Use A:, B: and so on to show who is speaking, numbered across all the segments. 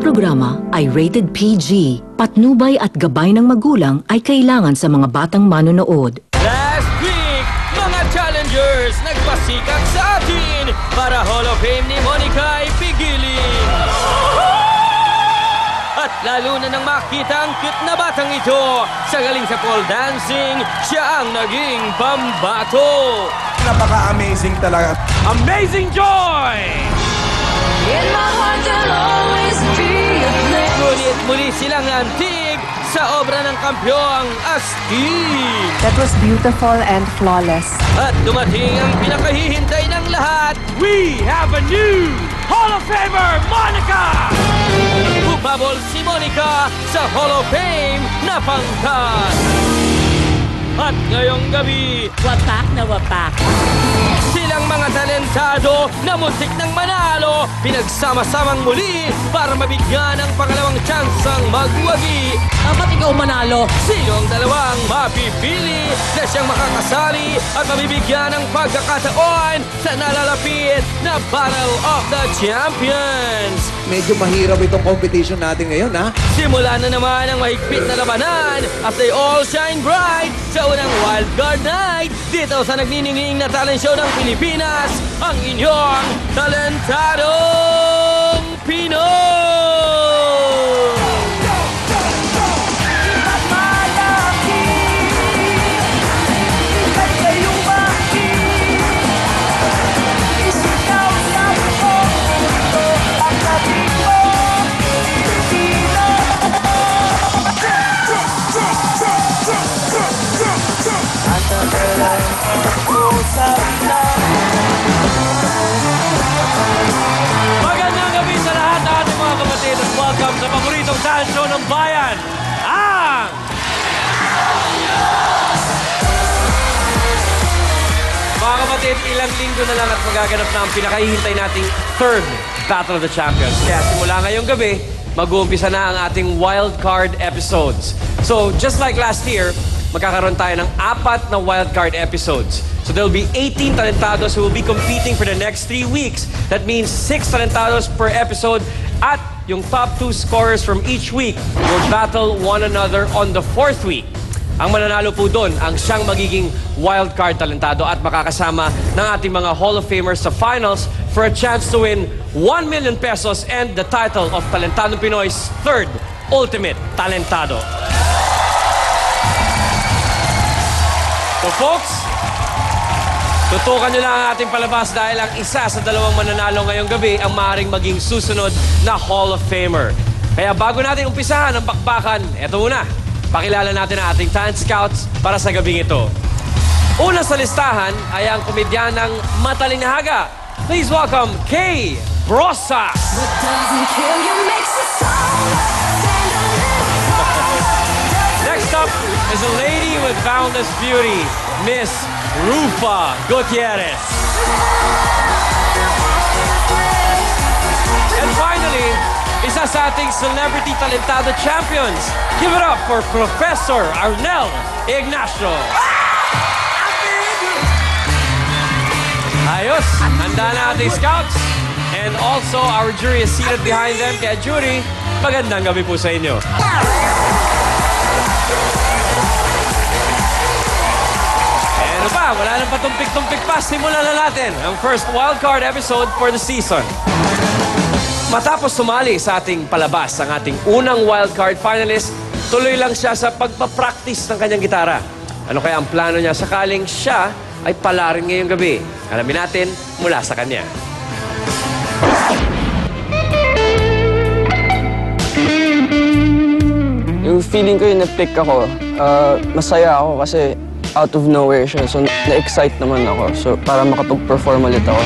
A: programa ay rated PG. Patnubay at gabay ng magulang ay kailangan sa mga batang manonood.
B: Last week, mga challengers nagpasikap sa atin para Hall of Fame ni Monica ay pigilin. At lalo na nang makita ang cute na batang ito, sa galing sa pole dancing, siya ang naging pambato.
C: Napaka-amazing talaga.
B: Amazing Joy!
D: In my heart there'll always be a place.
B: Ngunit muli silang antig sa obra ng kampyong Astig.
E: That was beautiful and flawless.
B: At dumating ang pinakahihintay ng lahat. We have a new Hall of Famer, Monica! Bumabol si Monica sa Hall of Fame na pangkat. At ngayong gabi,
D: Wapak na wapak.
B: silang mga talentado na muntik ng manalo, pinagsama-samang muli para mabigyan ng pangalawang tsansang magwagi.
D: Ba't ikaw manalo?
B: Sino ang dalawang mapipili na siyang makakasali at mabibigyan ng pagkakataon sa nalalapit na Battle of the Champions?
C: Medyo mahirap itong competition natin ngayon, ha?
B: Simula na naman ang mahigpit na labanan as they all shine bright sa unang wildcard night dito sa nagniningning na talent show ng Pilipinas, ang inyong talentadong Pinoy! Magandang gabi sa lahat ng ating mga kapatid at welcome sa paboritong talent show ng bayan, ang... Mga kapatid, ilang linggo na lang at magaganap na ang pinakahihintay nating third Battle of the Champions. Kaya simula ngayong gabi, mag-uumpisa na ang ating wild card episodes. So, just like last year, magkakaroon tayo ng 4 na wildcard episodes. So there'll be 18 talentados who will be competing for the next 3 weeks. That means 6 talentados per episode at yung top 2 scorers from each week will battle one another on the 4th week. Ang mananalo po doon ang siyang magiging wildcard talentado at makakasama ng ating mga Hall of Famers sa finals for a chance to win 1 million pesos and the title of Talentadong Pinoy's 3rd Ultimate Talentado. So folks, tutukan nyo lang ang ating palabas dahil ang isa sa dalawang mananalo ngayong gabi ang maaaring maging susunod na Hall of Famer. Kaya bago natin umpisahan ang bakbakan, eto muna, pakilala natin ang ating talent scouts para sa gabing ito. Una sa listahan ay ang komedyanang Matalinahaga. Please welcome Kay Brosa.
D: What doesn't kill you makes a soul.
B: Next up is a lady with boundless beauty, Miss Rufa Gutierrez. And finally, isa sa ating Celebrity Talentado Champions. Give it up for Professor Arnel Ignacio. Ayos, handa na ating scouts. And also, our jury is seated behind them. Kaya jury, magandang gabi po sa inyo. Ano pa? Wala nang patumpik-tumpik pa. Simulan na natin ang first wildcard episode for the season. Matapos sumali sa ating palabas ang ating unang wildcard finalist, tuloy lang siya sa pagpapractice ng kanyang gitara. Ano kaya ang plano niya sakaling siya ay palarin ngayong gabi? Alamin natin mula sa kanya.
F: Yung feeling ko yung na-pick ako, masaya ako kasi out of nowhere siya. So, na-excite naman ako. So, para makapag-perform ulit ako.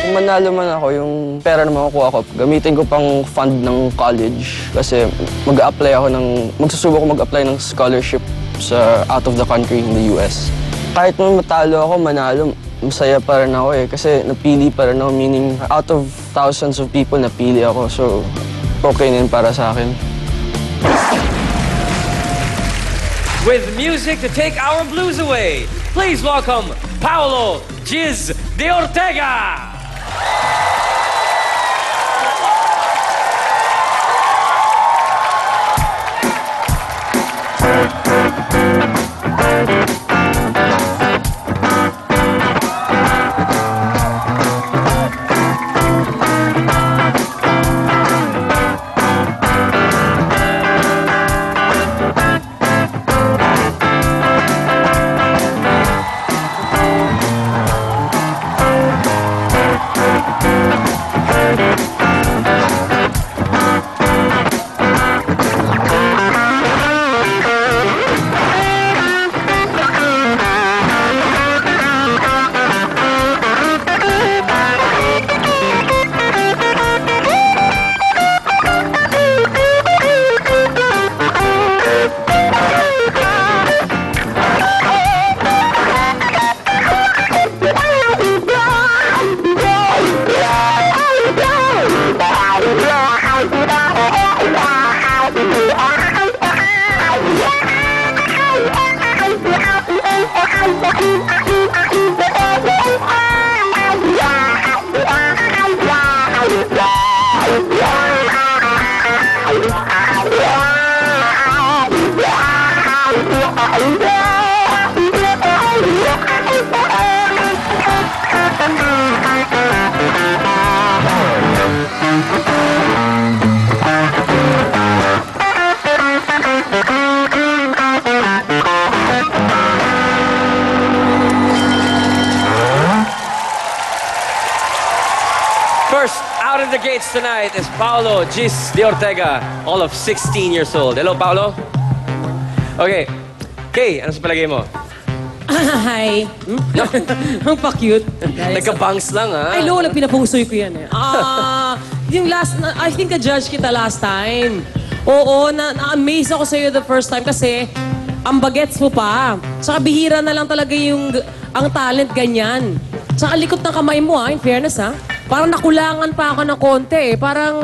F: Kung manalo man ako, yung pera na makukuha ko, gamitin ko pang fund ng college. Kasi magsusubok ko mag-apply ng scholarship sa out of the country in the US. Kahit naman matalo ako, manalo, masaya pa rin ako eh. Kasi napili pa rin ako, meaning out of thousands of people, napili ako. So, okay na yun para sa akin.
B: With music to take our blues away, please welcome Paolo Giz de Ortega! next tonight is Paolo Gis de Ortega, all of 16 years old. Hello, Paolo. Okay. Kay, ano sa palagay mo?
G: Hi. Ang pa-cute.
B: Nagka-bangs lang, ha?
G: Ay, Lola, pinapusoy ko yan eh. Yung last, I think na-judge kita last time. Oo, na-amaze ako sa'yo the first time kasi ang bagets mo pa. Tsaka bihira na lang talaga ang talent ganyan. Tsaka likot ng kamay mo in fairness Parang nakulangan pa ako ng konti Parang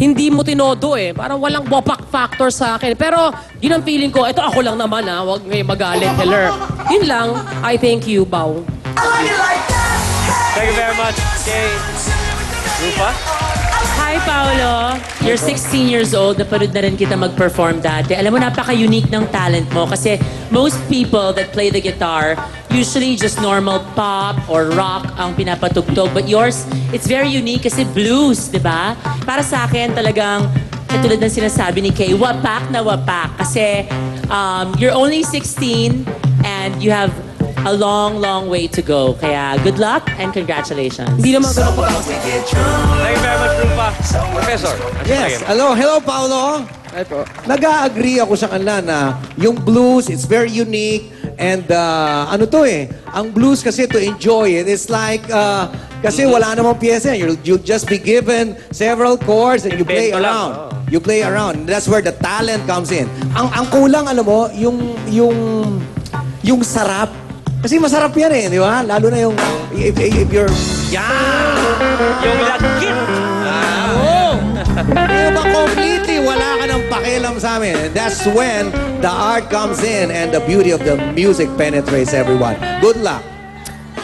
G: hindi mo tinodo Parang walang bopak factor sa akin. Pero yun ang feeling ko, ito ako lang naman Huwag ngayon magalit, Heller. Yun lang, I thank you, Bao.
B: Thank you very much, Kay. Rupa?
H: Hi, Paolo. You're 16 years old. Napanood na rin kita mag-perform dati. Alam mo, napaka-unique ng talent mo kasi most people that play the guitar usually just normal pop or rock ang pinapatugtog. But yours, it's very unique kasi blues, di ba? Para sa akin, talagang katulad ng sinasabi ni Kay, wapak na wapak. Kasi you're only 16 and you have a long, long way to go. Kaya good luck and congratulations.
G: Hindi naman ganun pa ako.
B: Thank you very much, Rupa. Professor, ano sa palagay
C: Yes.
B: mo?
C: Hello, Paolo.
F: Ito.
C: Nag-agree ako sa kanila na yung blues, it's very unique. And ano to ang blues kasi to enjoy it, it's like, kasi wala namang pyesa. You'll just be given several chords and you play
B: Bento lang,
C: around. You play around. That's where the talent comes in. Ang kulang, alam mo, yung sarap. Kasi masarap yan di ba? Lalo na yung, if you're,
B: Yung lagkit.
C: Diba, completely, wala ka ng pakialam sa amin. And that's when the art comes in and the beauty of the music penetrates everyone. Good luck.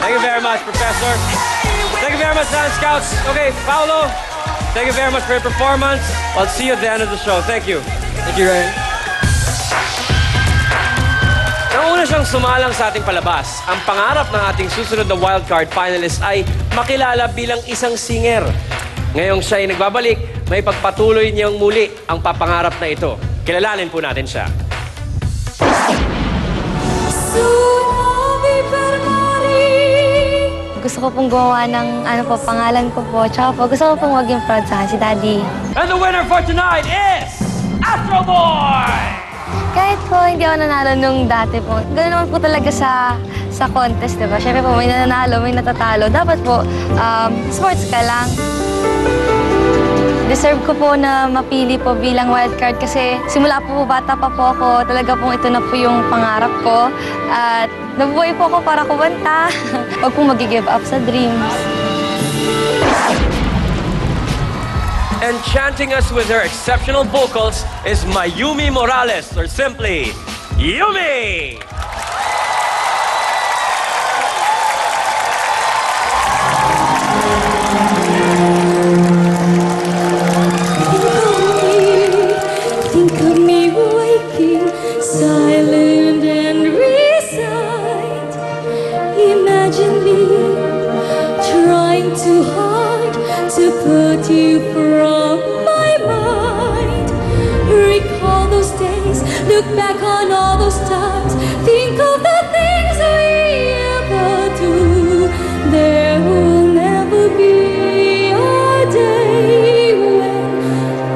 B: Thank you very much, Professor. Thank you very much, Dance Scouts. Okay, Paolo, thank you very much for your performance. I'll see you at the end of the show. Thank you.
F: Thank you, Ryan.
B: Nauna siyang sumalang sa ating palabas. Ang pangarap ng ating susunod na wildcard finalist ay makilala bilang isang singer. Ngayong siya ay nagbabalik, may pagpatuloy niyang muli ang papangarap na ito. Kilalanin po natin siya.
I: Gusto ko pong gumawa ng pangalan ko po. Tsaka po, gusto ko pong maging proud sa akin, si Daddy.
B: And the winner for tonight is Astro Boy!
I: Kahit po hindi ako nanalo nung dati po, gano'n naman po talaga sa contest, diba? Siyempre po, may nananalo, may natatalo. Dapat po, sports ka lang. Deserve ko po na mapili po bilang wildcard kasi simula po bata pa po ako, talaga pong ito na po yung pangarap ko. At nabuhay po ako para kumanta. Huwag pong mag-give up sa dreams.
B: Enchanting us with her exceptional vocals is Mayumi Morales, or simply, Yumi!
D: Think of me waking, silent and resigned. Imagine me trying too hard to put you from my mind. Recall those days, look back on all those times. Think of the things we ever do. There will never be a day when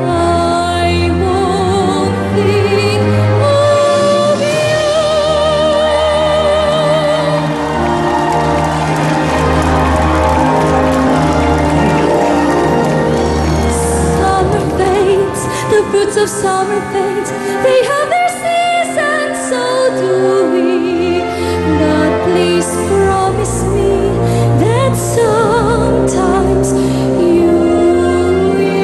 D: I won't think of you. Summer fades, the fruits of summer fades. They have their season, so do we. God, please promise me that sometimes you will be.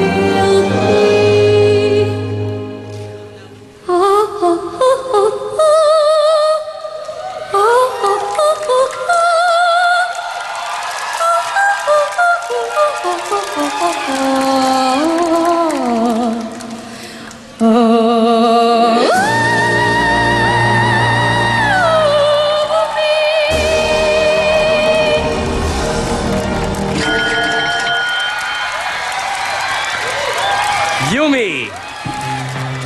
B: Yumi!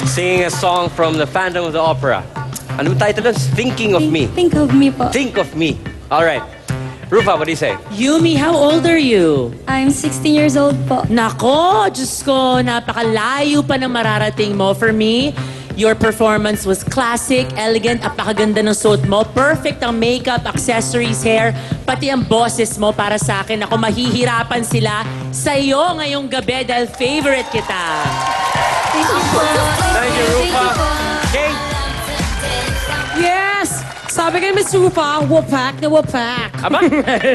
B: Singing a song from the Phantom of the Opera. Anong title nun? Thinking of Me.
D: Think of me po.
B: Think of Me. All right. Rufa, what do you say?
H: Yumi, how old are you?
I: I'm 16 years old po.
H: Nako, Diyos ko, napakalayo pa ng mararating mo. For me, your performance was classic, elegant, apakaganda ng suot mo. Perfect ang makeup, accessories, hair, pati ang boses mo para sa akin. Ako, mahihirapan sila sa iyo ngayong gabi dahil favorite kita.
I: Thank you po.
B: Thank you, Rufa. Okay?
G: Yes! Sabi kay Miss Rupa, wapak na wapak.
B: Aba,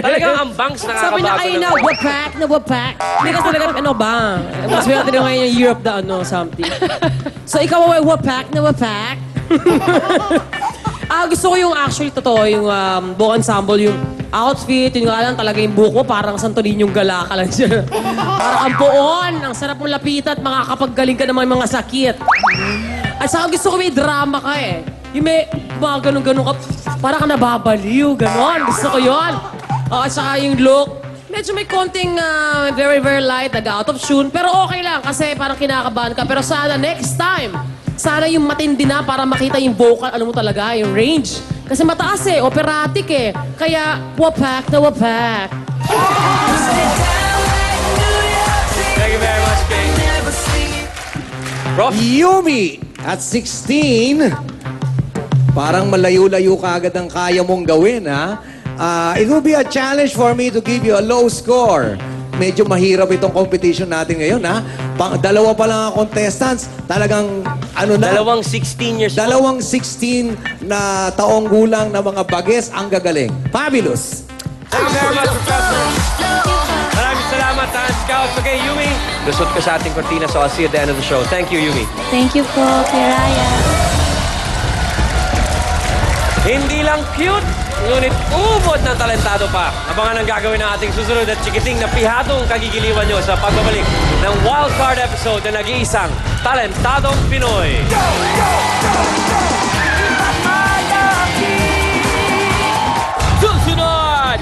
B: talagang ang bangs
G: Sabi niya
B: nakakabago
G: kayo na, wapak na wapak. Hindi kasi talaga, ano ba? Mas may natin ngayon yung Europe na ano, something. So, ikaw ay wapak na wapak. Gusto ko yung actually, totoo, yung buong ensemble, yung outfit, yun nga lang talaga yung buhok mo, parang Santorin yung gala ka lang siya. Parang ang buon, ang sarap mong lapitan at makakapaggaling ka ng mga sakit. At saka gusto ko may drama ka eh. Yung may mga ganun-ganun ka, parang ka nababaliw, ganon. Gusto ko yun. At saka yung look, medyo may konting very, very light, out of tune. Pero okay lang kasi parang kinakabahan ka. Pero sana next time, sana yung matindi na para makita yung vocal, alam mo talaga, yung range. Kasi mataas eh, operatic eh. Kaya, wapak na wapak.
B: Thank you very much, King. Prof?
C: Yumi, at 16, parang malayo-layo ka agad ang kaya mong gawin, ha? It will be a challenge for me to give you a low score. Medyo mahirap itong competition natin ngayon, ha? Dalawa pa lang ang contestants. Talagang, ano na?
B: Dalawang 16 years old.
C: Dalawang 16 na taong gulang na mga bages ang gagaling. Fabulous!
B: Thank you very much, Professor. Maraming salamat, Scout. Okay, Yumi, lusot ka sa ating kortina, so I'll see you at the end of the show. Thank you, Yumi.
I: Thank you po, Kiraya.
B: Hindi lang cute, ngunit ubod ng talentado pa. Abangan ang gagawin ng ating susunod at chikiting na pihadong kagigiliwan nyo sa pagbabalik ng wildcard episode na nag-iisang Talentadong Pinoy. Susunod!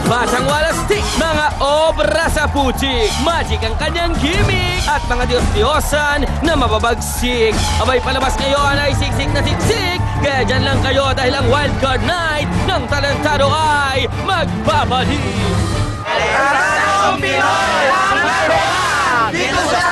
B: Batang walastik, mga obra sa putik. Magic ang kanyang gimmick at mga Diyos-Diyosan na mababagsik. Abay, palabas ngayon ay siksik na siksik. Kaya dyan lang kayo dahil ang wildcard night ng Talentado ay magbabalik. Talentadong Pinoy! Dito sa